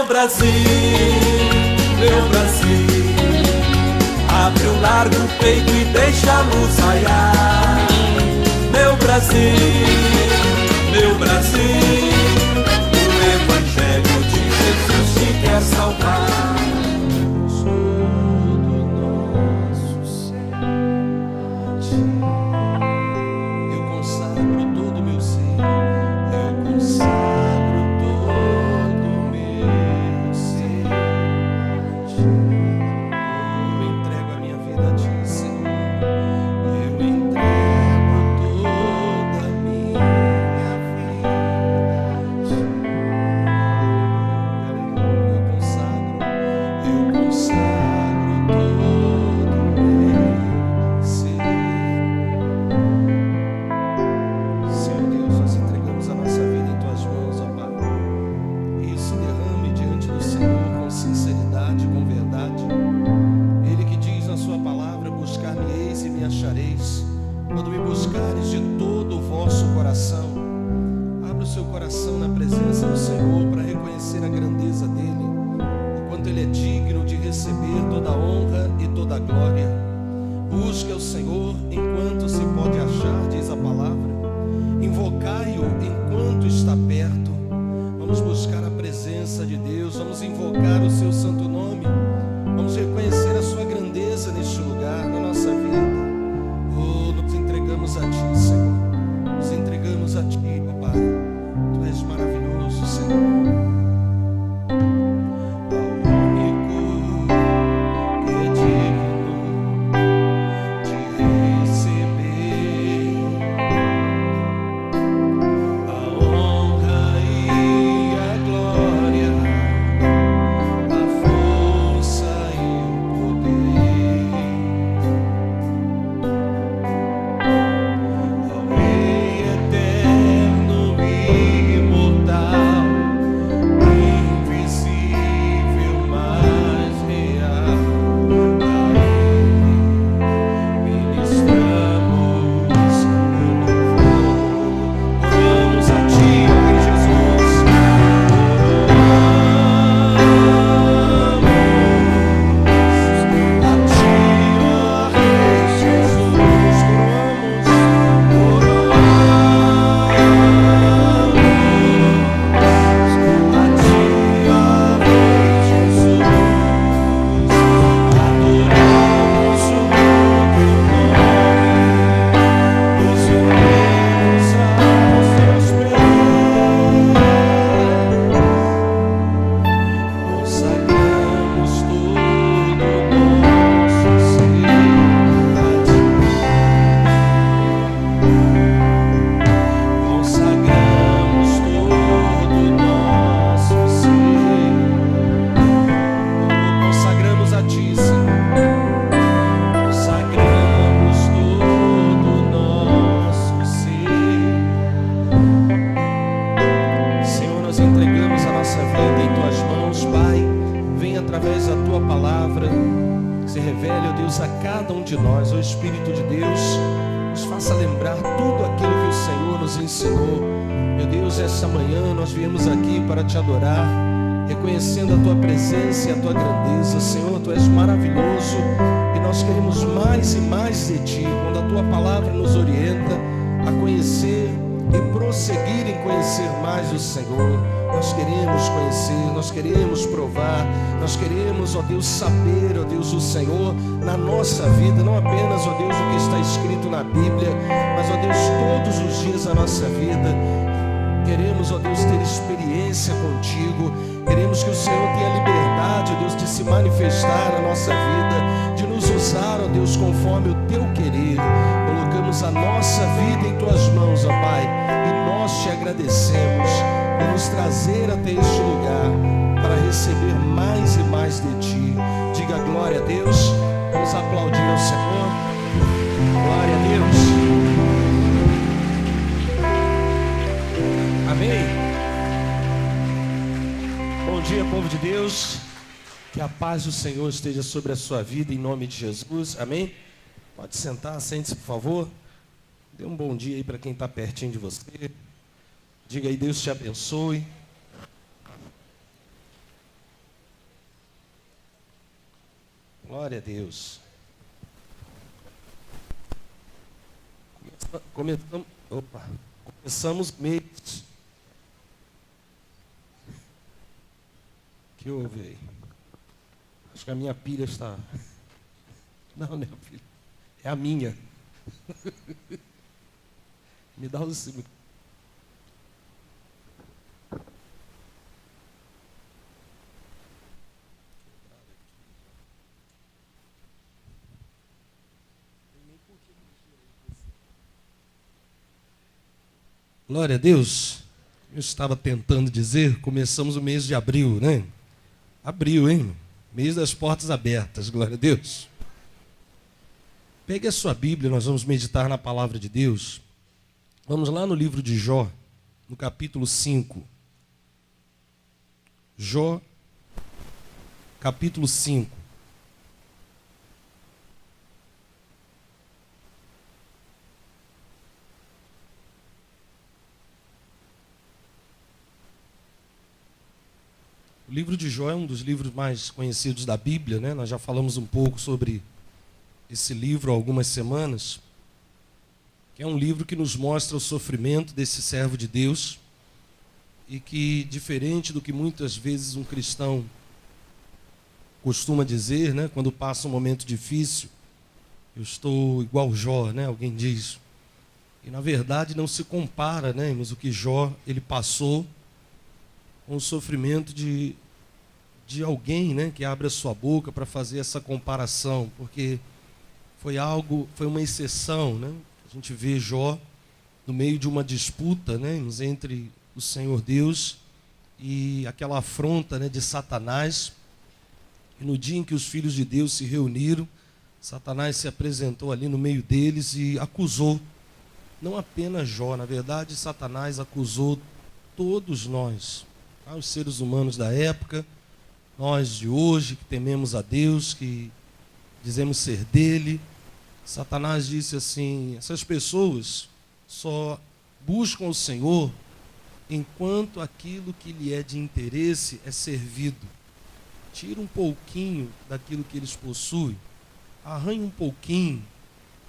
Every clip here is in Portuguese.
Brasil, meu Brasil, abre um largo peito e deixa a luz raiar. Meu Brasil, meu Brasil, o Evangelho de Jesus te quer salvar. Saber, ó Deus, o Senhor na nossa vida, não apenas, ó Deus, o que está escrito na Bíblia, mas, ó Deus, todos os dias da nossa vida. Queremos, ó Deus, ter experiência contigo. Queremos que o Senhor tenha liberdade, ó Deus, de se manifestar na nossa vida, de nos usar, ó Deus, conforme o teu querer. Colocamos a nossa vida em tuas mãos, ó Pai, e nós te agradecemos por nos trazer até este lugar para receber mais e mais de ti. Diga glória a Deus. Vamos aplaudir ao Senhor. Glória a Deus. Amém. Bom dia, povo de Deus. Que a paz do Senhor esteja sobre a sua vida, em nome de Jesus. Amém. Pode sentar, sente-se, por favor. Dê um bom dia aí para quem está pertinho de você. Diga aí, Deus te abençoe. Glória a Deus. Começamos o mês. O que houve aí? Acho que a minha pilha está... Não, não é a pilha. É a minha. Me dá os... Glória a Deus. Eu estava tentando dizer, começamos o mês de abril, né? Abril, hein? Mês das portas abertas, glória a Deus. Pegue a sua Bíblia, nós vamos meditar na palavra de Deus. Vamos lá no livro de Jó, no capítulo 5. Jó, capítulo 5. O livro de Jó é um dos livros mais conhecidos da Bíblia, né? Nós já falamos um pouco sobre esse livro há algumas semanas, que é um livro que nos mostra o sofrimento desse servo de Deus e que, diferente do que muitas vezes um cristão costuma dizer, né? Quando passa um momento difícil, eu estou igual Jó, né? Alguém diz. E na verdade não se compara, né? Mas o que Jó ele passou com o sofrimento de alguém, né, que abre a sua boca para fazer essa comparação, porque foi uma exceção, né? A gente vê Jó no meio de uma disputa, né, entre o Senhor Deus e aquela afronta, né, de Satanás. E no dia em que os filhos de Deus se reuniram, Satanás se apresentou ali no meio deles e acusou, não apenas Jó, na verdade Satanás acusou todos nós, os seres humanos da época, nós de hoje que tememos a Deus, que dizemos ser dele. Satanás disse assim: essas pessoas só buscam o Senhor enquanto aquilo que lhe é de interesse é servido. Tira um pouquinho daquilo que eles possuem, arranha um pouquinho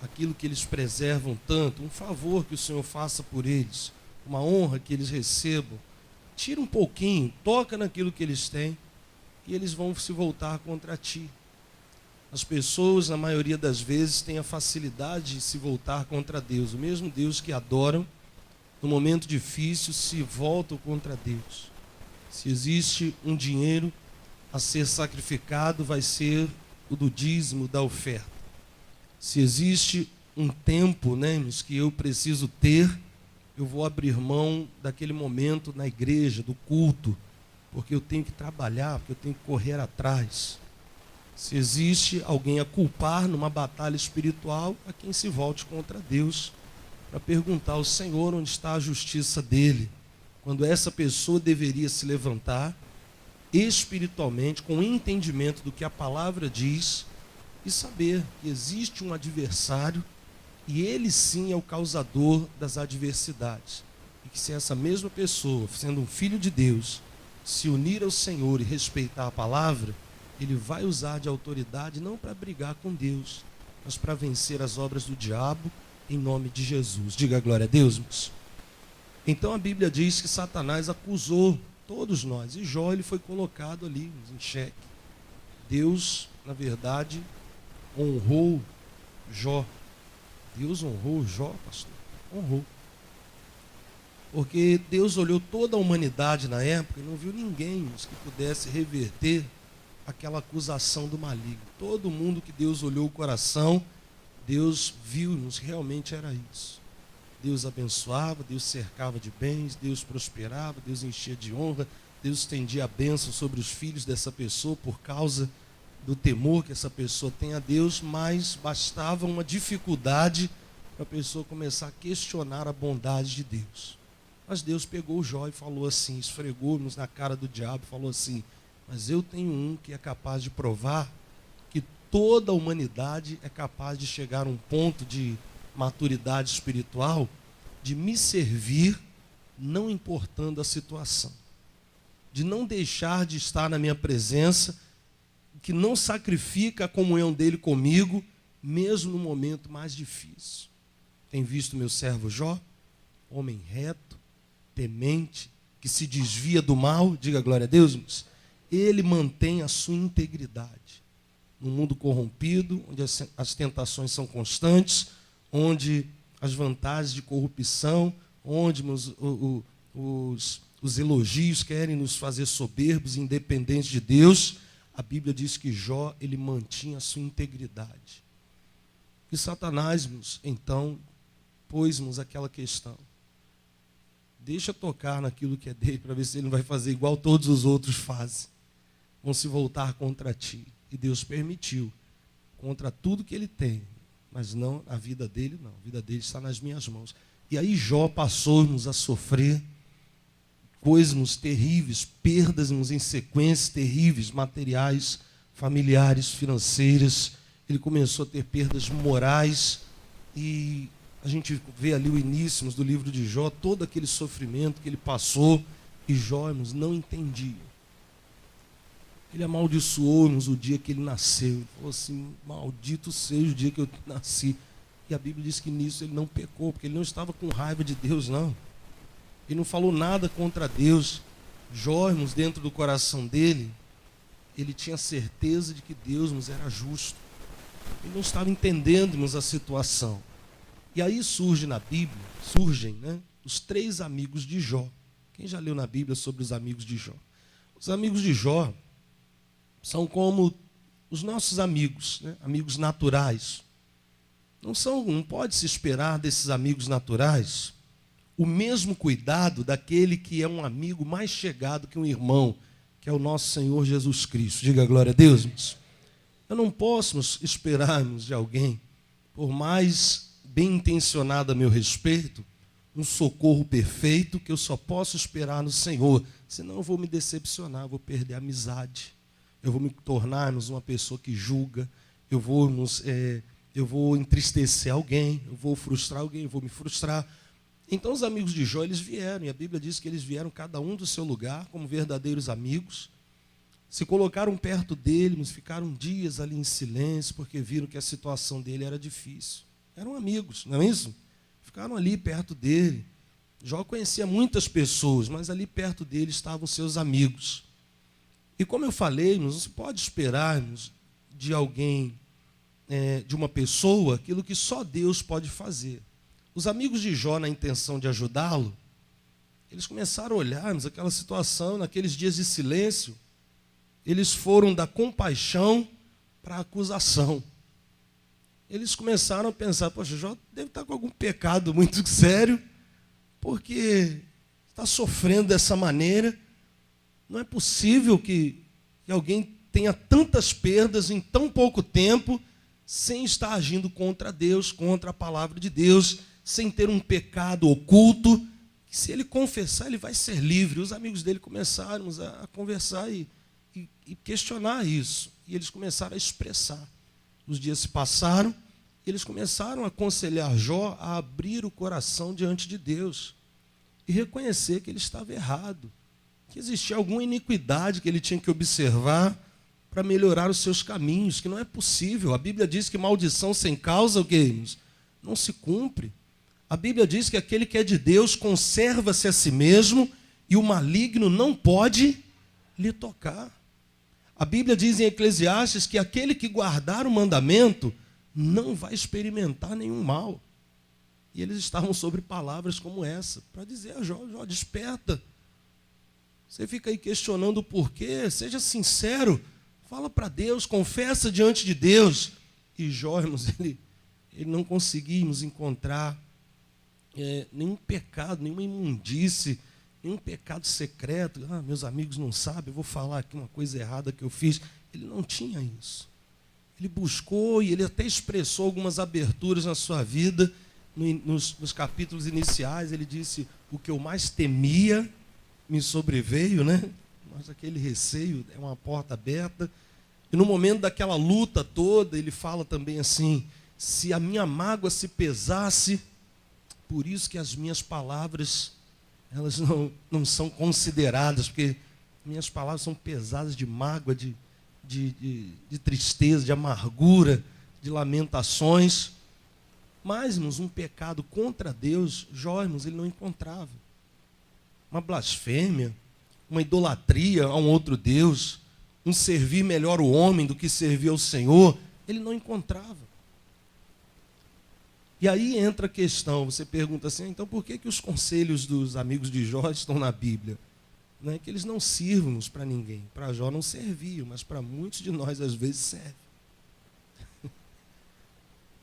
aquilo que eles preservam tanto, um favor que o Senhor faça por eles, uma honra que eles recebam. Tira um pouquinho, toca naquilo que eles têm e eles vão se voltar contra ti. As pessoas, na maioria das vezes, têm a facilidade de se voltar contra Deus. O mesmo Deus que adoram, no momento difícil, se voltam contra Deus. Se existe um dinheiro a ser sacrificado, vai ser o do dízimo, da oferta. Se existe um tempo, né, que eu preciso ter, eu vou abrir mão daquele momento na igreja, do culto, porque eu tenho que trabalhar, porque eu tenho que correr atrás. Se existe alguém a culpar numa batalha espiritual, a quem se volte contra Deus, para perguntar ao Senhor onde está a justiça dele, quando essa pessoa deveria se levantar espiritualmente, com o entendimento do que a palavra diz, e saber que existe um adversário, e ele sim é o causador das adversidades. E que se essa mesma pessoa, sendo um filho de Deus, se unir ao Senhor e respeitar a palavra, ele vai usar de autoridade não para brigar com Deus, mas para vencer as obras do diabo em nome de Jesus. Diga glória a Deus, meus. Então a Bíblia diz que Satanás acusou todos nós, e Jó ele foi colocado ali em xeque. Deus, na verdade, honrou Jó. Deus honrou Jó, pastor? Honrou. Porque Deus olhou toda a humanidade na época e não viu ninguém que pudesse reverter aquela acusação do maligno. Todo mundo que Deus olhou o coração, Deus viu-nos que realmente era isso. Deus abençoava, Deus cercava de bens, Deus prosperava, Deus enchia de honra, Deus estendia a bênção sobre os filhos dessa pessoa por causa do temor que essa pessoa tem a Deus, mas bastava uma dificuldade para a pessoa começar a questionar a bondade de Deus. Mas Deus pegou Jó e falou assim, esfregou-nos na cara do diabo, falou assim: mas eu tenho um que é capaz de provar que toda a humanidade é capaz de chegar a um ponto de maturidade espiritual, de me servir, não importando a situação, de não deixar de estar na minha presença, que não sacrifica a comunhão dele comigo, mesmo no momento mais difícil. Tem visto meu servo Jó? Homem reto, temente, que se desvia do mal, diga glória a Deus, irmãos. Ele mantém a sua integridade. Num mundo corrompido, onde as tentações são constantes, onde as vantagens de corrupção, onde os elogios querem nos fazer soberbos, independentes de Deus, a Bíblia diz que Jó, ele mantinha a sua integridade. E Satanás, então, pôs-nos aquela questão. Deixa tocar naquilo que é dele, para ver se ele não vai fazer igual todos os outros fazem. Vão se voltar contra ti. E Deus permitiu, contra tudo que ele tem. Mas não a vida dele, não. A vida dele está nas minhas mãos. E aí Jó passou-nos a sofrer coisas terríveis, perdas em sequência terríveis, materiais, familiares, financeiras. Ele começou a ter perdas morais. E a gente vê ali o início do livro de Jó, todo aquele sofrimento que ele passou. E Jó, irmãos, não entendia. Ele amaldiçoou-nos o dia que ele nasceu. Ele falou assim, maldito seja o dia que eu nasci. E a Bíblia diz que nisso ele não pecou, porque ele não estava com raiva de Deus, não. Ele não falou nada contra Deus. Jó, irmãos, dentro do coração dele, ele tinha certeza de que Deus nos era justo. Ele não estava entendendo, irmãos, a situação. E aí surgem, os 3 amigos de Jó. Quem já leu na Bíblia sobre os amigos de Jó? Os amigos de Jó são como os nossos amigos, né? Amigos naturais. Não pode se esperar desses amigos naturais o mesmo cuidado daquele que é um amigo mais chegado que um irmão, que é o nosso Senhor Jesus Cristo. Diga glória a Deus, irmãos. Eu não posso esperarmos de alguém, por mais bem intencionado a meu respeito, um socorro perfeito que eu só posso esperar no Senhor. Senão eu vou me decepcionar, vou perder a amizade. Eu vou me tornar-nos uma pessoa que julga, eu vou entristecer alguém, eu vou frustrar alguém, eu vou me frustrar. Então os amigos de Jó, eles vieram, e a Bíblia diz que eles vieram cada um do seu lugar, como verdadeiros amigos, se colocaram perto dele, mas ficaram dias ali em silêncio, porque viram que a situação dele era difícil. Eram amigos, não é isso? Ficaram ali perto dele. Jó conhecia muitas pessoas, mas ali perto dele estavam seus amigos. E como eu falei, não se pode esperarmos de alguém, de uma pessoa, aquilo que só Deus pode fazer. Os amigos de Jó, na intenção de ajudá-lo, eles começaram a olharmos aquela situação, naqueles dias de silêncio, eles foram da compaixão para a acusação. Eles começaram a pensar, poxa, Jó deve estar com algum pecado muito sério, porque está sofrendo dessa maneira. Não é possível que alguém tenha tantas perdas em tão pouco tempo, sem estar agindo contra Deus, contra a palavra de Deus, sem ter um pecado oculto, que se ele confessar, ele vai ser livre. Os amigos dele começaram a conversar e questionar isso. E eles começaram a expressar. Os dias se passaram, e eles começaram a aconselhar Jó a abrir o coração diante de Deus e reconhecer que ele estava errado, que existia alguma iniquidade que ele tinha que observar para melhorar os seus caminhos, que não é possível. A Bíblia diz que maldição sem causa, o que? Não se cumpre. A Bíblia diz que aquele que é de Deus conserva-se a si mesmo e o maligno não pode lhe tocar. A Bíblia diz em Eclesiastes que aquele que guardar o mandamento não vai experimentar nenhum mal. E eles estavam sobre palavras como essa, para dizer a Jó, desperta. Você fica aí questionando o porquê, seja sincero, fala para Deus, confessa diante de Deus. E Jó, irmãos, ele não conseguimos encontrar nenhum pecado, nenhuma imundície, nenhum pecado secreto. Meus amigos não sabem, eu vou falar aqui uma coisa errada que eu fiz. Ele não tinha isso. Ele buscou e ele até expressou algumas aberturas na sua vida. Nos capítulos iniciais, ele disse, o que eu mais temia me sobreveio, né? Mas aquele receio é uma porta aberta. E no momento daquela luta toda, ele fala também assim, se a minha mágoa se pesasse, por isso que as minhas palavras, elas não são consideradas, porque minhas palavras são pesadas de mágoa, de de tristeza, de amargura, de lamentações. Mas, irmãos, um pecado contra Deus, Jó, irmãos, ele não encontrava. Uma blasfêmia, uma idolatria a um outro Deus, um servir melhor o homem do que servir ao Senhor, ele não encontrava. E aí entra a questão, você pergunta assim, então por que os conselhos dos amigos de Jó estão na Bíblia? Não é que eles não sirvam para ninguém, para Jó não serviam, mas para muitos de nós às vezes serve.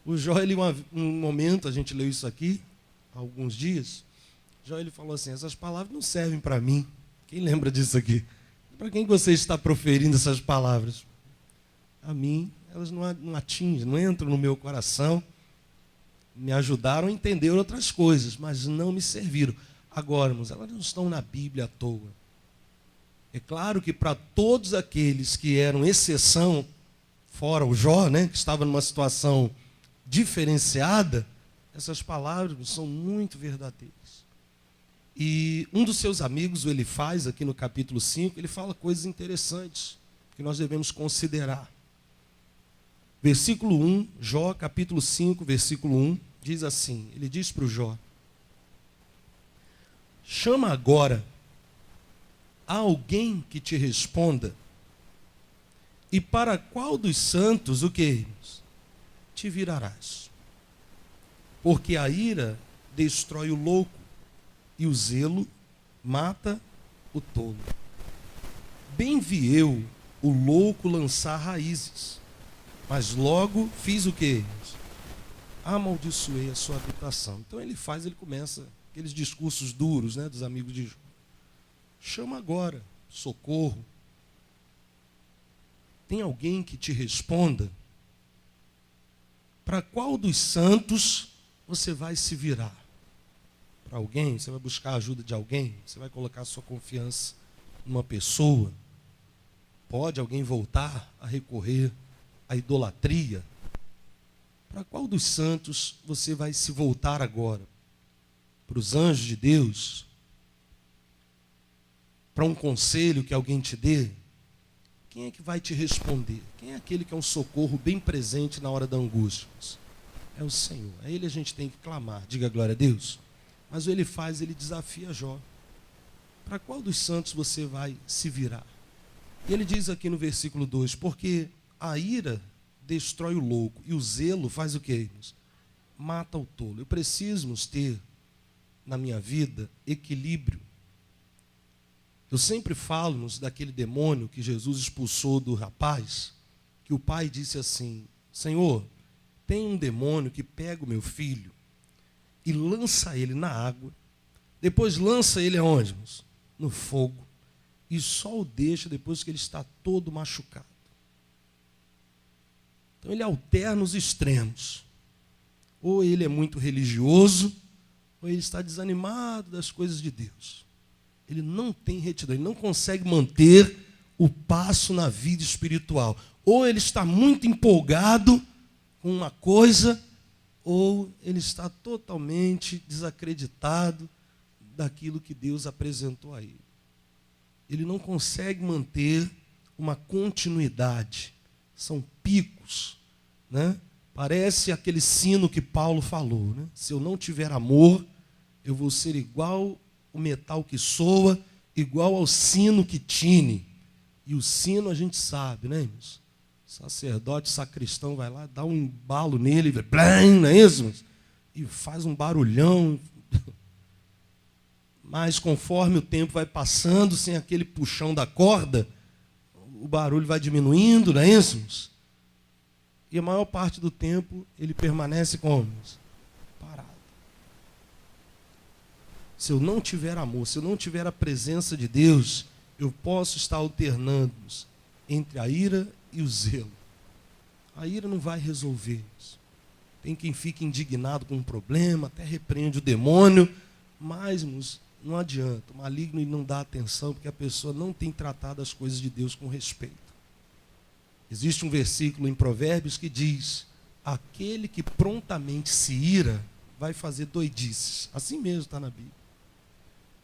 O Jó, ele, um momento, a gente leu isso aqui, há alguns dias, Jó, ele falou assim, essas palavras não servem para mim. Quem lembra disso aqui? Para quem você está proferindo essas palavras? A mim, elas não atingem, não entram no meu coração, me ajudaram a entender outras coisas, mas não me serviram. Agora, irmãos, elas não estão na Bíblia à toa. É claro que para todos aqueles que eram exceção, fora o Jó, né, que estava numa situação diferenciada, essas palavras são muito verdadeiras. E um dos seus amigos, o Elifaz, aqui no capítulo 5, ele fala coisas interessantes que nós devemos considerar. Versículo 1, Jó, capítulo 5, versículo 1, diz assim, ele diz para o Jó, chama agora a alguém que te responda, e para qual dos santos, o que? Te virarás. Porque a ira destrói o louco, e o zelo mata o tolo. Bem vi eu o louco lançar raízes, mas logo fiz o quê? Amaldiçoei a sua habitação. Então ele começa aqueles discursos duros, né, dos amigos de Jó. Chama agora, socorro. Tem alguém que te responda? Para qual dos santos você vai se virar? Para alguém? Você vai buscar a ajuda de alguém? Você vai colocar a sua confiança numa pessoa? Pode alguém voltar a recorrer à idolatria? Para qual dos santos você vai se voltar agora? Para os anjos de Deus? Para um conselho que alguém te dê? Quem é que vai te responder? Quem é aquele que é um socorro bem presente na hora da angústia? É o Senhor. A Ele a gente tem que clamar. Diga glória a Deus. Mas o Elifaz, ele desafia Jó. Para qual dos santos você vai se virar? E ele diz aqui no versículo 2, porque a ira destrói o louco e o zelo faz o quê? Mata o tolo. Eu preciso ter na minha vida equilíbrio. Eu sempre falo daquele demônio que Jesus expulsou do rapaz, que o pai disse assim, Senhor, tem um demônio que pega o meu filho e lança ele na água, depois lança ele aonde, irmãos? No fogo, e só o deixa depois que ele está todo machucado. Então ele alterna os extremos. Ou ele é muito religioso, ou ele está desanimado das coisas de Deus. Ele não tem retidão, ele não consegue manter o passo na vida espiritual. Ou ele está muito empolgado com uma coisa, ou ele está totalmente desacreditado daquilo que Deus apresentou a ele. Ele não consegue manter uma continuidade. São picos, né? Parece aquele sino que Paulo falou, né? Se eu não tiver amor, eu vou ser igual o metal que soa, igual ao sino que tine. E o sino a gente sabe, né, irmãos? Sacerdote, sacristão vai lá, dá um embalo nele, blam, não é isso, irmãos? E faz um barulhão. Mas conforme o tempo vai passando, sem aquele puxão da corda, o barulho vai diminuindo, não é isso, irmãos? E a maior parte do tempo ele permanece como? Parado. Se eu não tiver amor, se eu não tiver a presença de Deus, eu posso estar alternando entre a ira e o zelo. A ira não vai resolver isso. Tem quem fique indignado com um problema, até repreende o demônio, mas não adianta. O maligno não dá atenção porque a pessoa não tem tratado as coisas de Deus com respeito. Existe um versículo em Provérbios que diz: aquele que prontamente se ira vai fazer doidices. Assim mesmo está na Bíblia.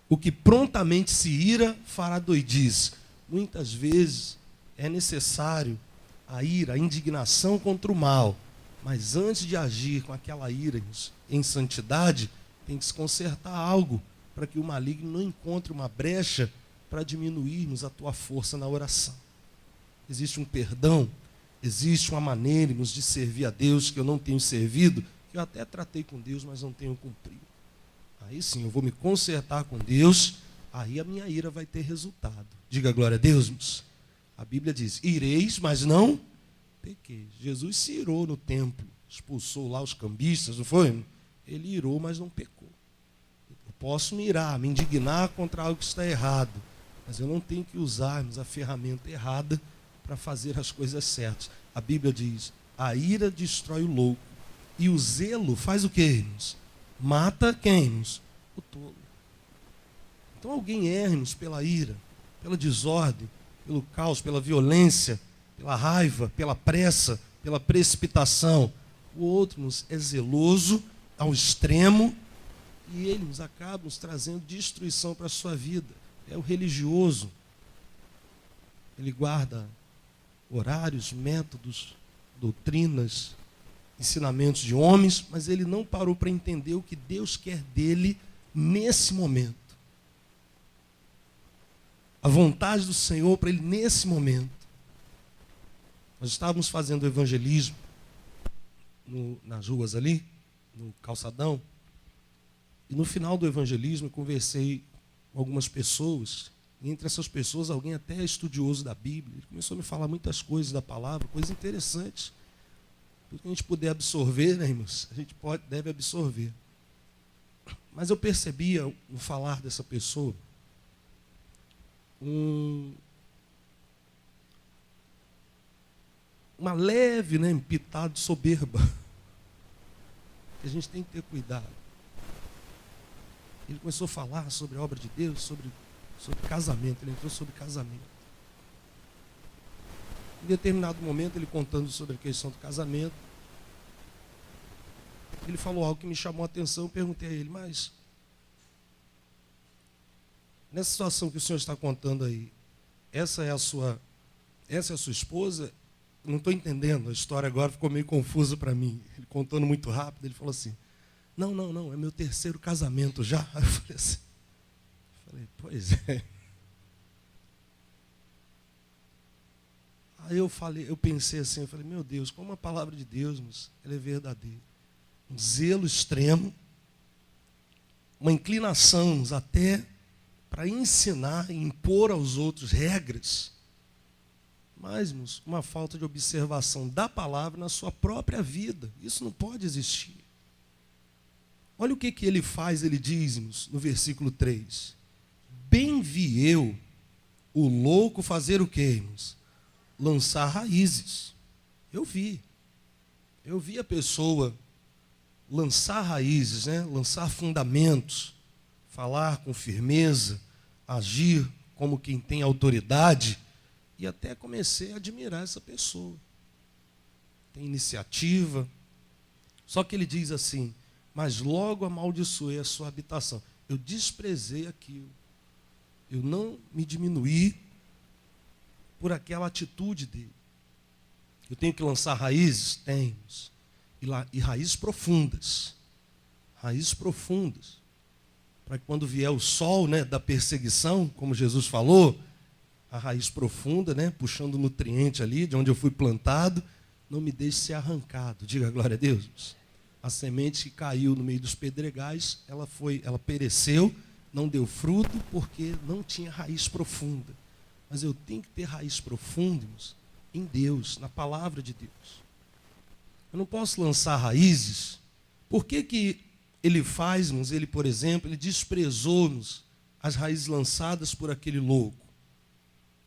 O que prontamente se ira fará doidice. Muitas vezes é necessário a ira, a indignação contra o mal. Mas antes de agir com aquela ira em santidade, tem que se consertar algo para que o maligno não encontre uma brecha para diminuirmos a tua força na oração. Existe um perdão, existe uma maneira de servir a Deus que eu não tenho servido, que eu até tratei com Deus, mas não tenho cumprido. Aí sim, eu vou me consertar com Deus, aí a minha ira vai ter resultado. Diga glória a Deus, irmãos. A Bíblia diz, ireis, mas não pequeis. Jesus se irou no templo, expulsou lá os cambistas, não foi? Ele irou, mas não pecou. Eu posso me irar, me indignar contra algo que está errado, mas eu não tenho que usarmos a ferramenta errada para fazer as coisas certas. A Bíblia diz, a ira destrói o louco, e o zelo faz o quê, irmãos? Mata quem, irmãos? O tolo. Então alguém erra, irmãos, pela ira, pela desordem, pelo caos, pela violência, pela raiva, pela pressa, pela precipitação. O outro, irmãos, é zeloso ao extremo, e ele nos acaba nos trazendo destruição para a sua vida. É o religioso. Ele guarda horários, métodos, doutrinas, ensinamentos de homens, mas ele não parou para entender o que Deus quer dele nesse momento. A vontade do Senhor para ele nesse momento. Nós estávamos fazendo evangelismo nas ruas ali, no calçadão, e no final do evangelismo eu conversei com algumas pessoas, e entre essas pessoas alguém até estudioso da Bíblia. Ele começou a me falar muitas coisas da palavra, coisas interessantes. Tudo que a gente puder absorver, né, irmãos, a gente deve absorver. Mas eu percebia, no falar dessa pessoa, uma leve, né, pitada de soberba. A gente tem que ter cuidado. Ele começou a falar sobre a obra de Deus, sobre casamento. Ele entrou sobre casamento. Em determinado momento, ele contando sobre a questão do casamento, ele falou algo que me chamou a atenção. Eu perguntei a ele, mas nessa situação que o senhor está contando aí, essa é a sua esposa? Não estou entendendo, a história agora ficou meio confusa para mim. Ele contando muito rápido, ele falou assim, não, é meu terceiro casamento já. Aí eu falei, pois é. Aí eu pensei assim, meu Deus, como a palavra de Deus, ela é verdadeira. Um zelo extremo, uma inclinação até para ensinar e impor aos outros regras, mas uma falta de observação da palavra na sua própria vida. Isso não pode existir. Olha o que ele faz, ele diz no versículo 3. Bem vi eu o louco fazer o quê, irmãos? Lançar raízes. Eu vi a pessoa lançar raízes, né? Lançar fundamentos, falar com firmeza, agir como quem tem autoridade, e até comecei a admirar essa pessoa. Tem iniciativa. Só que ele diz assim, mas logo amaldiçoei a sua habitação. Eu desprezei aquilo. Eu não me diminuí por aquela atitude dele. Eu tenho que lançar raízes? Temos. E raízes profundas. Raízes profundas. Para que quando vier o sol, né, da perseguição, como Jesus falou, a raiz profunda, né, puxando nutriente ali, de onde eu fui plantado, não me deixe ser arrancado. Diga glória a Deus. A semente que caiu no meio dos pedregais, ela pereceu, não deu fruto, porque não tinha raiz profunda. Mas eu tenho que ter raiz profunda em Deus, na palavra de Deus. Eu não posso lançar raízes. Por que ele faz, ele, por exemplo, ele desprezou-nos as raízes lançadas por aquele louco?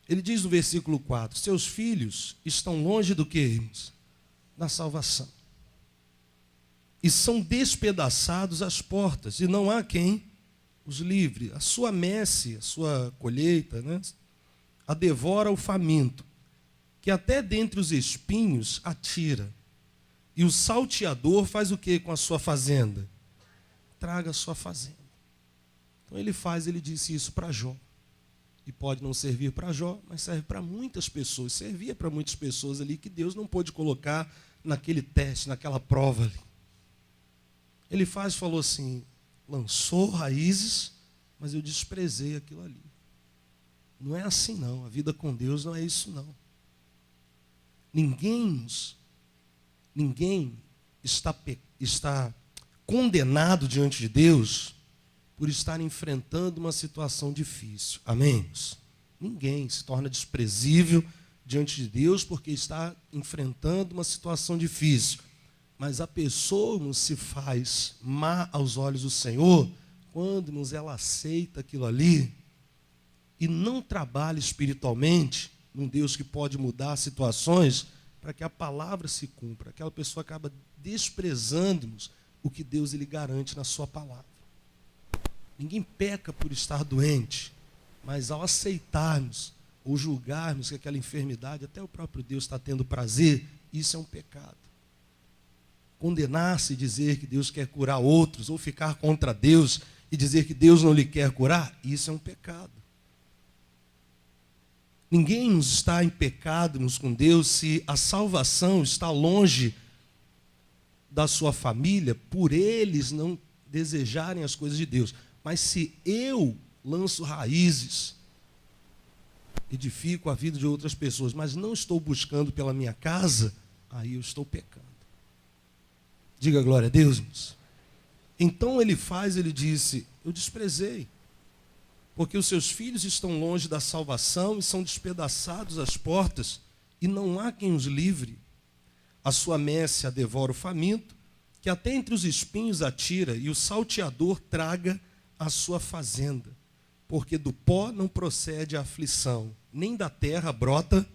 Ele diz no versículo 4, seus filhos estão longe do que, irmãos? Da salvação. E são despedaçados as portas, e não há quem os livre. A sua messe, a sua colheita, né, a devora o faminto, que até dentre os espinhos atira. E o salteador faz o que com a sua fazenda? Traga a sua fazenda. Então ele disse isso para Jó. E pode não servir para Jó, mas serve para muitas pessoas. Servia para muitas pessoas ali que Deus não pôde colocar naquele teste, naquela prova ali. Ele falou assim, lançou raízes, mas eu desprezei aquilo ali. Não é assim não, a vida com Deus não é isso não. Ninguém está condenado diante de Deus por estar enfrentando uma situação difícil. Amém? Ninguém se torna desprezível diante de Deus porque está enfrentando uma situação difícil. Mas a pessoa se faz má aos olhos do Senhor quando ela aceita aquilo ali e não trabalha espiritualmente num Deus que pode mudar situações para que a palavra se cumpra. Aquela pessoa acaba desprezando-nos o que Deus lhe garante na sua palavra. Ninguém peca por estar doente, mas ao aceitarmos ou julgarmos que aquela enfermidade, até o próprio Deus está tendo prazer, isso é um pecado. Condenar-se e dizer que Deus quer curar outros, ou ficar contra Deus e dizer que Deus não lhe quer curar, isso é um pecado. Ninguém está em pecado com Deus se a salvação está longe da sua família, por eles não desejarem as coisas de Deus. Mas se eu lanço raízes, edifico a vida de outras pessoas, mas não estou buscando pela minha casa, aí eu estou pecando. Diga glória a Deus, irmãos. Então ele disse, eu desprezei, porque os seus filhos estão longe da salvação e são despedaçados às portas, e não há quem os livre. A sua messe a devora o faminto, que até entre os espinhos atira, e o salteador traga a sua fazenda. Porque do pó não procede a aflição, nem da terra brota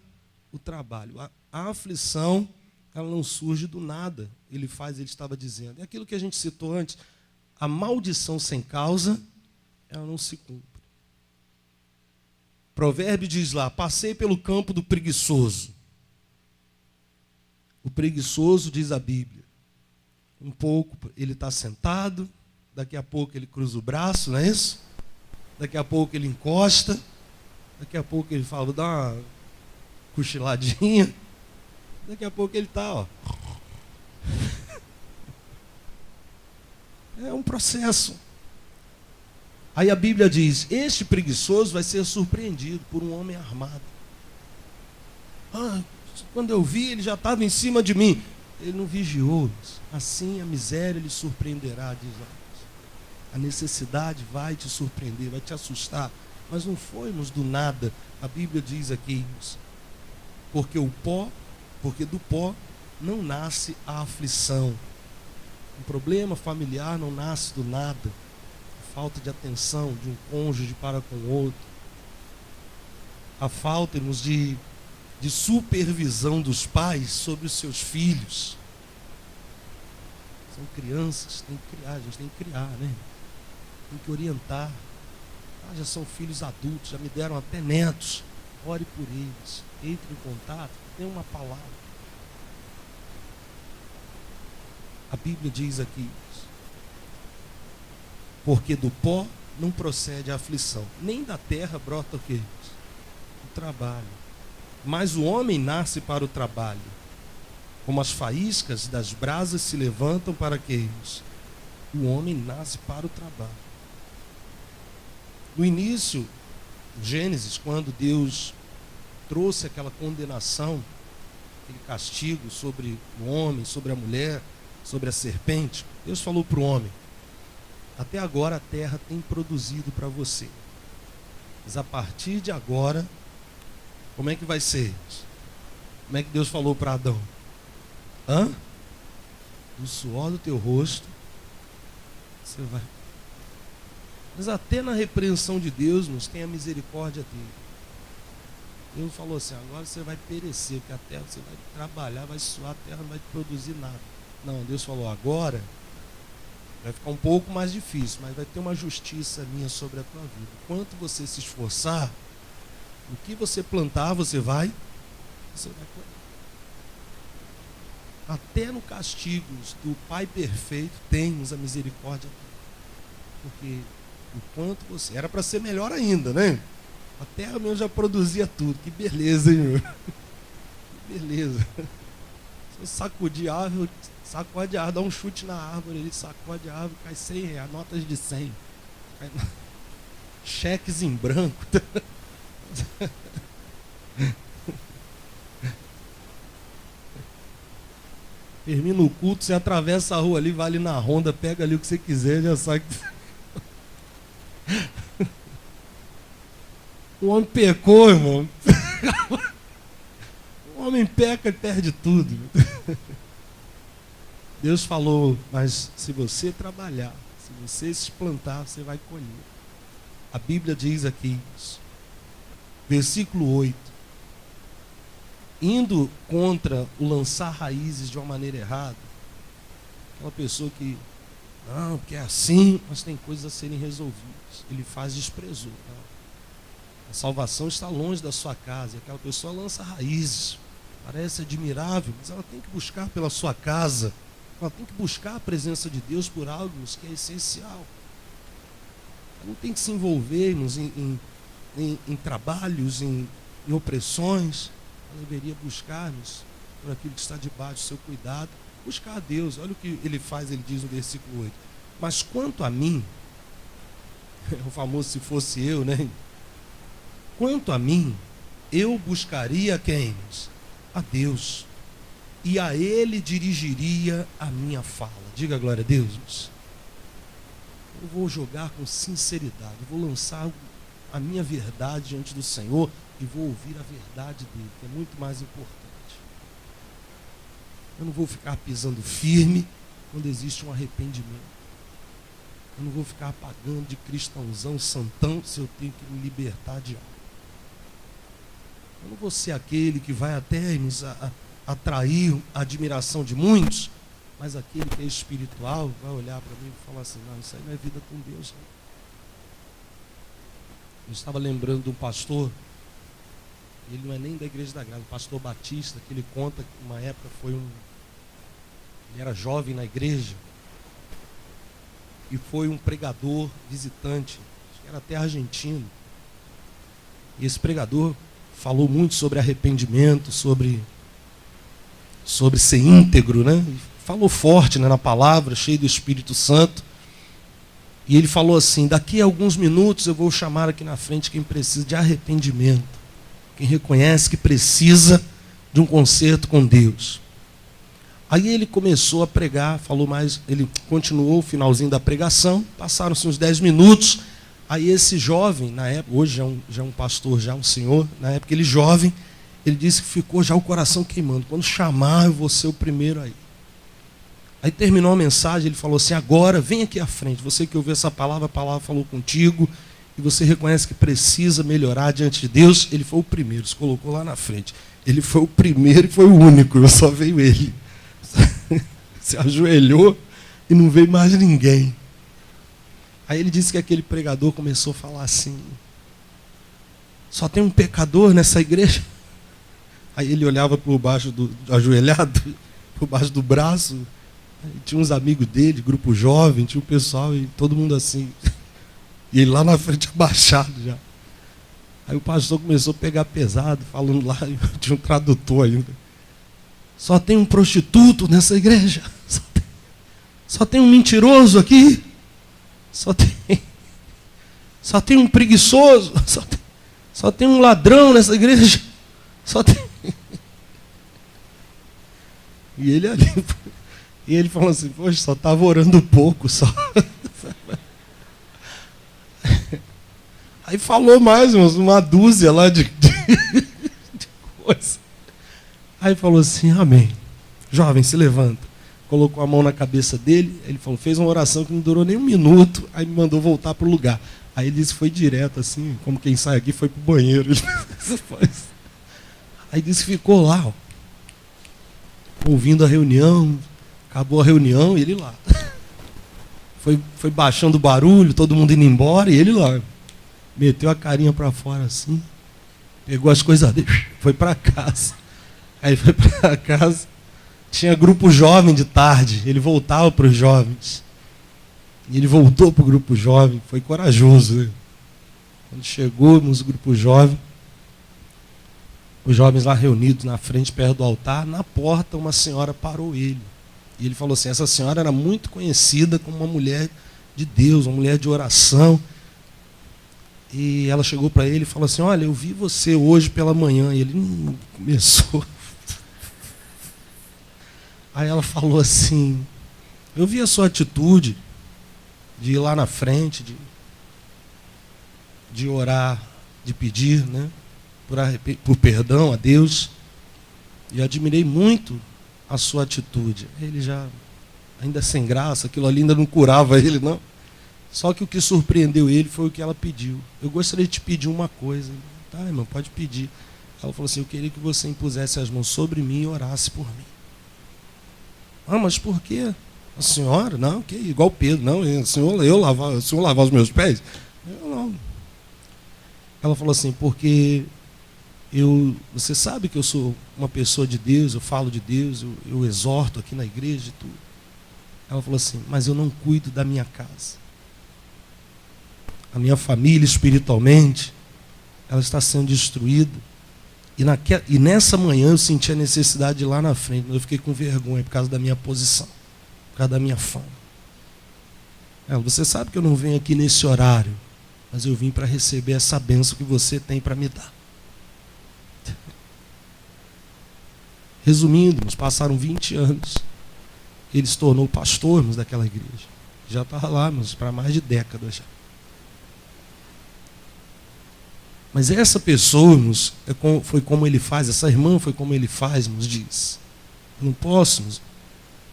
o trabalho. A aflição, ela não surge do nada. Ele estava dizendo. É aquilo que a gente citou antes. A maldição sem causa, ela não se cumpre. Provérbio diz lá, passei pelo campo do preguiçoso. O preguiçoso, diz a Bíblia, um pouco ele está sentado, daqui a pouco ele cruza o braço, não é isso? Daqui a pouco ele encosta, daqui a pouco ele fala, vou dar uma cochiladinha, daqui a pouco ele está, ó. É um processo. Aí a Bíblia diz, este preguiçoso vai ser surpreendido por um homem armado. Quando eu vi, ele já estava em cima de mim. Ele não vigiou. Assim a miséria lhe surpreenderá, diz lá. A necessidade vai te surpreender, vai te assustar. Mas não fomos do nada. A Bíblia diz aqui, porque do pó não nasce a aflição. Um problema familiar não nasce do nada. A falta de atenção de um cônjuge para com o outro. A falta de supervisão dos pais sobre os seus filhos. São crianças, tem que criar, a gente tem que criar, né? Tem que orientar. Já são filhos adultos, já me deram até netos. Ore por eles, entre em contato, dê uma palavra. A Bíblia diz aqui, porque do pó não procede a aflição, nem da terra brota o quê? O trabalho. Mas o homem nasce para o trabalho, como as faíscas das brasas se levantam para quê? O homem nasce para o trabalho. No início, Gênesis, quando Deus trouxe aquela condenação, aquele castigo sobre o homem, sobre a mulher, sobre a serpente, Deus falou para o homem, até agora a terra tem produzido para você, mas a partir de agora, como é que vai ser? Como é que Deus falou para Adão? Do suor do teu rosto você vai. Mas até na repreensão de Deus, nos tem a misericórdia dele. Deus falou assim, agora você vai perecer, porque a terra você vai trabalhar, vai suar, a terra não vai produzir nada. Não, Deus falou, agora vai ficar um pouco mais difícil, mas vai ter uma justiça minha sobre a tua vida. Enquanto você se esforçar, o que você plantar, você vai colher. Até no castigo do Pai perfeito, temos a misericórdia dele. Porque enquanto você... Era para ser melhor ainda, né? A terra mesmo já produzia tudo. Que beleza, hein, meu? Que beleza. Se eu sacudir a árvore, sacode a árvore, dá um chute na árvore, ele sacode a árvore, cai 100 reais, notas de 100. Cheques em branco. Termina o culto, você atravessa a rua ali, vai ali na Honda, pega ali o que você quiser, já sai. O homem pecou, irmão. O homem peca e perde tudo. Deus falou, mas se você trabalhar, se você se plantar, você vai colher. A Bíblia diz aqui, versículo 8, indo contra o lançar raízes de uma maneira errada, aquela pessoa que, não, porque é assim, mas tem coisas a serem resolvidas. Ele faz desprezou. Não. A salvação está longe da sua casa, e aquela pessoa lança raízes. Parece admirável, mas ela tem que buscar pela sua casa, ela tem que buscar a presença de Deus por algo que é essencial. Ela não tem que se envolver em trabalhos, em opressões. Ela deveria buscar-nos por aquilo que está debaixo do seu cuidado, buscar a Deus. Olha o que ele faz, ele diz no versículo 8. Mas quanto a mim, o famoso se fosse eu, né? Quanto a mim, eu buscaria quem? A Deus. E a Ele dirigiria a minha fala. Diga glória a Deus. Eu vou jogar com sinceridade, eu vou lançar a minha verdade diante do Senhor e vou ouvir a verdade dele, que é muito mais importante. Eu não vou ficar pisando firme quando existe um arrependimento. Eu não vou ficar pagando de cristãozão, santão, se eu tenho que me libertar de algo. Eu não vou ser aquele que vai até nos atrair a admiração de muitos, mas aquele que é espiritual vai olhar para mim e falar assim, não, isso aí não é vida com Deus. Não. Eu estava lembrando de um pastor, ele não é nem da Igreja da Graça, um pastor batista, que ele conta que uma época ele era jovem na igreja, e foi um pregador visitante, acho que era até argentino, e esse pregador falou muito sobre arrependimento, sobre ser íntegro, né? Falou forte, né, na palavra, cheio do Espírito Santo. E ele falou assim, daqui a alguns minutos eu vou chamar aqui na frente quem precisa de arrependimento, quem reconhece que precisa de um conserto com Deus. Aí ele começou a pregar, falou mais, ele continuou o finalzinho da pregação, passaram-se uns 10 minutos, aí esse jovem, na época, hoje já é um pastor, já um senhor, na época ele jovem, ele disse que ficou já o coração queimando, quando chamar eu vou ser o primeiro aí. Aí terminou a mensagem, ele falou assim, agora vem aqui à frente, você que ouviu essa palavra, a palavra falou contigo, e você reconhece que precisa melhorar diante de Deus, ele foi o primeiro, se colocou lá na frente. Ele foi o primeiro e foi o único, só veio ele. Se ajoelhou e não veio mais ninguém. Aí ele disse que aquele pregador começou a falar assim, só tem um pecador nessa igreja? Aí ele olhava por baixo ajoelhado, por baixo do braço, tinha uns amigos dele, grupo jovem, tinha um pessoal e todo mundo assim. E ele lá na frente abaixado já. Aí o pastor começou a pegar pesado, falando lá, tinha um tradutor ainda. Só tem um prostituto nessa igreja? Só tem um mentiroso aqui? Só tem um preguiçoso? Só tem um ladrão nessa igreja? Só tem... E ele ali... E ele falou assim, poxa, só estava orando pouco, só. Aí falou mais uma dúzia lá de coisa. Aí falou assim, amém. Jovem, se levanta. Colocou a mão na cabeça dele, ele falou, fez uma oração que não durou nem um minuto, aí me mandou voltar para o lugar. Aí ele disse que foi direto, assim, como quem sai aqui foi para o banheiro. Aí disse que ficou lá, ó, ouvindo a reunião. Acabou a reunião e ele lá. Foi baixando o barulho, todo mundo indo embora e ele lá. Meteu a carinha para fora assim, pegou as coisas dele, foi para casa. Aí foi para casa, tinha grupo jovem de tarde, ele voltava para os jovens. E ele voltou para o grupo jovem, foi corajoso, né? Quando chegou nos grupos jovens, os jovens lá reunidos na frente, perto do altar, na porta uma senhora parou ele. E ele falou assim, essa senhora era muito conhecida como uma mulher de Deus, uma mulher de oração. E ela chegou para ele e falou assim, olha, eu vi você hoje pela manhã. E ele começou. Aí ela falou assim, eu vi a sua atitude de ir lá na frente, de orar, de pedir, né, por perdão a Deus. E admirei muito a sua atitude. Ele já, ainda sem graça, aquilo ali ainda não curava ele, não. Só que o que surpreendeu ele foi o que ela pediu. Eu gostaria de te pedir uma coisa. Tá, irmão, pode pedir. Ela falou assim, eu queria que você impusesse as mãos sobre mim e orasse por mim. Ah, mas por quê? A senhora? Não, que igual Pedro. Não, o senhor lavar os meus pés? Eu não. Ela falou assim, porque você sabe que eu sou uma pessoa de Deus, eu falo de Deus, eu exorto aqui na igreja e tudo. Ela falou assim, mas eu não cuido da minha casa. A minha família espiritualmente, ela está sendo destruída. E nessa manhã eu senti a necessidade de ir lá na frente, mas eu fiquei com vergonha por causa da minha posição, por causa da minha fama. Ela, você sabe que eu não venho aqui nesse horário, mas eu vim para receber essa bênção que você tem para me dar. Resumindo, nos passaram 20 anos. Ele se tornou pastor daquela igreja. Já estava lá, para mais de décadas já. Mas essa pessoa, foi como ele faz, essa irmã foi como ele faz, nos diz. Eu não posso,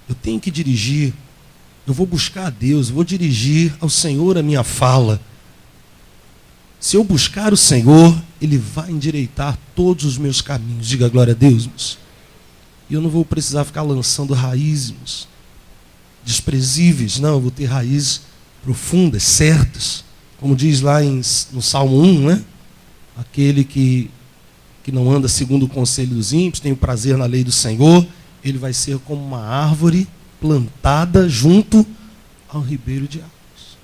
eu tenho que dirigir, eu vou buscar a Deus, eu vou dirigir ao Senhor a minha fala. Se eu buscar o Senhor, Ele vai endireitar todos os meus caminhos. Diga glória a Deus, irmãos. E eu não vou precisar ficar lançando raízes desprezíveis, não, eu vou ter raízes profundas, certas. Como diz lá no Salmo 1, né? Aquele que não anda segundo o conselho dos ímpios, tem o prazer na lei do Senhor, ele vai ser como uma árvore plantada junto ao ribeiro de águas,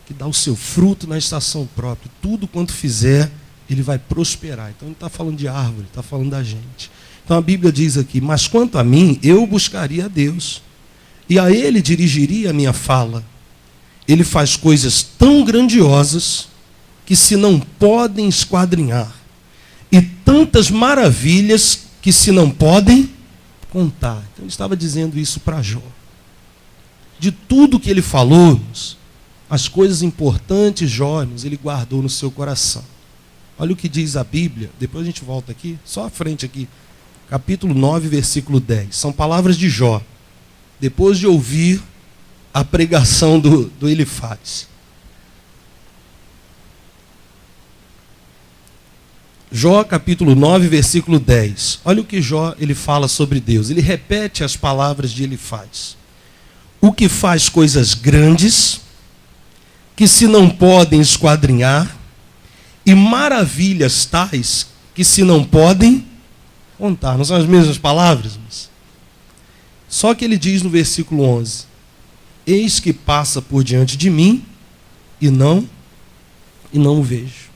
que dá o seu fruto na estação própria. Tudo quanto fizer, ele vai prosperar. Então ele está falando de árvore, está falando da gente. Então a Bíblia diz aqui, mas quanto a mim, eu buscaria a Deus, e a Ele dirigiria a minha fala. Ele faz coisas tão grandiosas que se não podem esquadrinhar, e tantas maravilhas que se não podem contar. Então ele estava dizendo isso para Jó. De tudo que ele falou, as coisas importantes, Jó, ele guardou no seu coração. Olha o que diz a Bíblia, depois a gente volta aqui, só à frente aqui, capítulo 9, versículo 10. São palavras de Jó, depois de ouvir a pregação do Elifaz. Jó capítulo 9, versículo 10. Olha o que Jó ele fala sobre Deus. Ele repete as palavras de Elifaz. O que faz coisas grandes, que se não podem esquadrinhar, e maravilhas tais, que se não podem contar. Não são as mesmas palavras? Só que ele diz no versículo 11. Eis que passa por diante de mim, e não o vejo.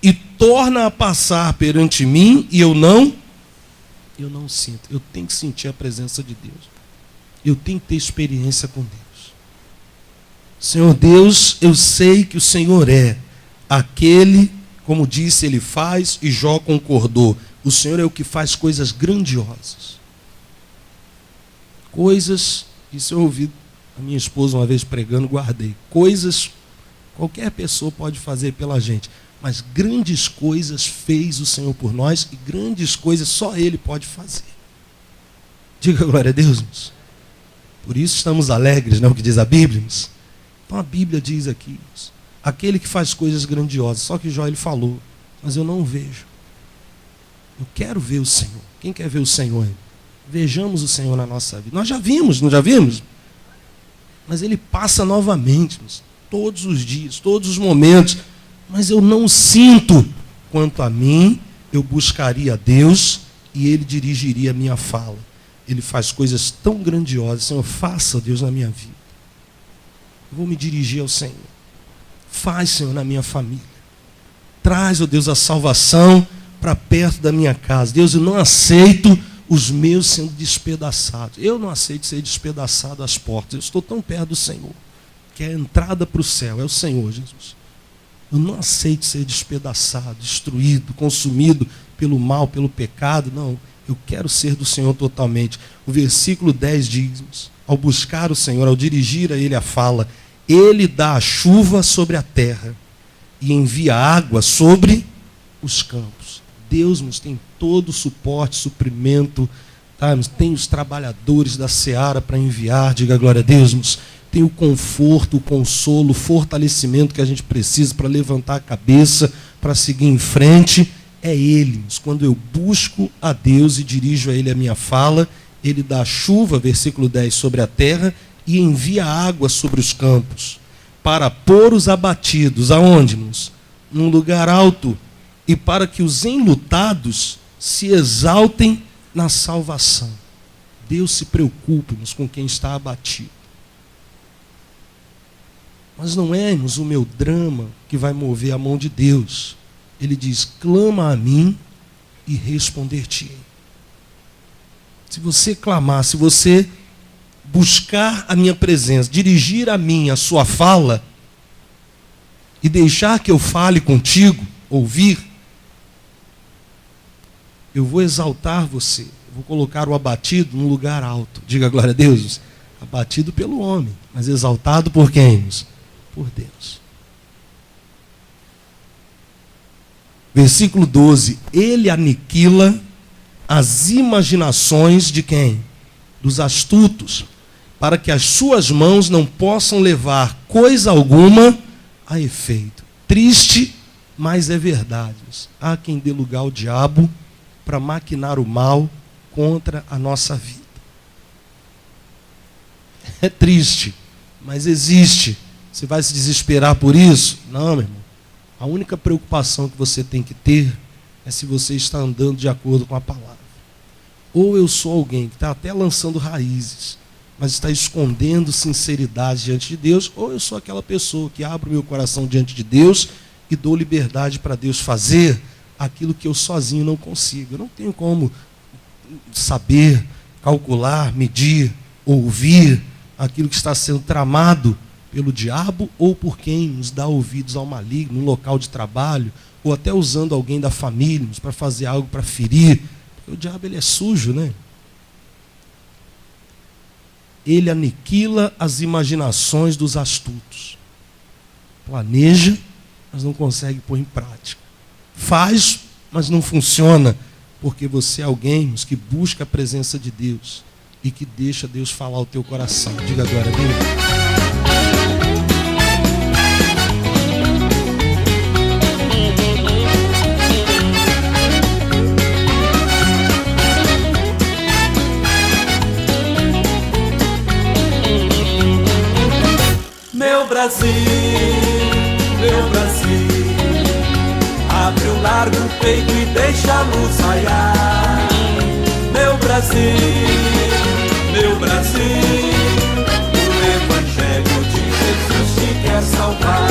E torna a passar perante mim, e eu não sinto. Eu tenho que sentir a presença de Deus. Eu tenho que ter experiência com Deus. Senhor Deus, eu sei que o Senhor é aquele, como disse, ele faz, e Jó concordou. O Senhor é o que faz coisas grandiosas. Coisas, isso eu ouvi a minha esposa uma vez pregando, guardei. Coisas, qualquer pessoa pode fazer pela gente. Mas grandes coisas fez o Senhor por nós, e grandes coisas só Ele pode fazer. Diga glória a Deus, irmãos. Por isso estamos alegres, não é o que diz a Bíblia, irmãos? Então a Bíblia diz aqui, irmãos, aquele que faz coisas grandiosas, só que Jó ele falou, mas eu não o vejo. Eu quero ver o Senhor. Quem quer ver o Senhor? Vejamos o Senhor na nossa vida. Nós já vimos, não já vimos? Mas Ele passa novamente, irmãos, todos os dias, todos os momentos. Mas eu não sinto. Quanto a mim, eu buscaria a Deus e Ele dirigiria a minha fala. Ele faz coisas tão grandiosas. Senhor, faça, Deus, na minha vida. Eu vou me dirigir ao Senhor. Faz, Senhor, na minha família. Traz, ó Deus, a salvação para perto da minha casa. Deus, eu não aceito os meus sendo despedaçados. Eu não aceito ser despedaçado às portas. Eu estou tão perto do Senhor, que é a entrada para o céu, é o Senhor, Jesus. Eu não aceito ser despedaçado, destruído, consumido pelo mal, pelo pecado. Não, eu quero ser do Senhor totalmente. O versículo 10 diz: ao buscar o Senhor, ao dirigir a Ele a fala, Ele dá a chuva sobre a terra e envia água sobre os campos. Deus nos tem todo o suporte, suprimento, tá? Tem os trabalhadores da seara para enviar, diga glória a Deus, nos tem o conforto, o consolo, o fortalecimento que a gente precisa para levantar a cabeça, para seguir em frente. É Ele. Quando eu busco a Deus e dirijo a Ele a minha fala, Ele dá chuva, versículo 10, sobre a terra e envia água sobre os campos, para pôr os abatidos, aonde, irmãos? Num lugar alto, e para que os enlutados se exaltem na salvação. Deus se preocupa, irmãos, com quem está abatido. Mas não é, irmãos, o meu drama que vai mover a mão de Deus. Ele diz: clama a mim e responder-te-ei. Se você clamar, se você buscar a minha presença, dirigir a mim a sua fala, e deixar que eu fale contigo, ouvir, eu vou exaltar você. Eu vou colocar o abatido num lugar alto. Diga glória a Deus. Abatido pelo homem, mas exaltado por quem, irmãos? Por Deus. Versículo 12: Ele aniquila as imaginações de quem? Dos astutos, para que as suas mãos não possam levar coisa alguma a efeito. Triste, mas é verdade. Há quem dê lugar ao diabo para maquinar o mal contra a nossa vida. É triste, mas existe. Você vai se desesperar por isso? Não, meu irmão. A única preocupação que você tem que ter é se você está andando de acordo com a palavra. Ou eu sou alguém que está até lançando raízes, mas está escondendo sinceridade diante de Deus, ou eu sou aquela pessoa que abre o meu coração diante de Deus e dou liberdade para Deus fazer aquilo que eu sozinho não consigo. Eu não tenho como saber, calcular, medir, ouvir aquilo que está sendo tramado pelo diabo ou por quem nos dá ouvidos ao maligno, no local de trabalho, ou até usando alguém da família para fazer algo para ferir. Porque o diabo, ele é sujo, né? Ele aniquila as imaginações dos astutos. Planeja, mas não consegue pôr em prática. Faz, mas não funciona, porque você é alguém que busca a presença de Deus e que deixa Deus falar o teu coração. Diga glória a Deus. Meu Brasil, abre o largo peito e deixa a luz raiar. Meu Brasil, o Evangelho de Jesus te quer salvar.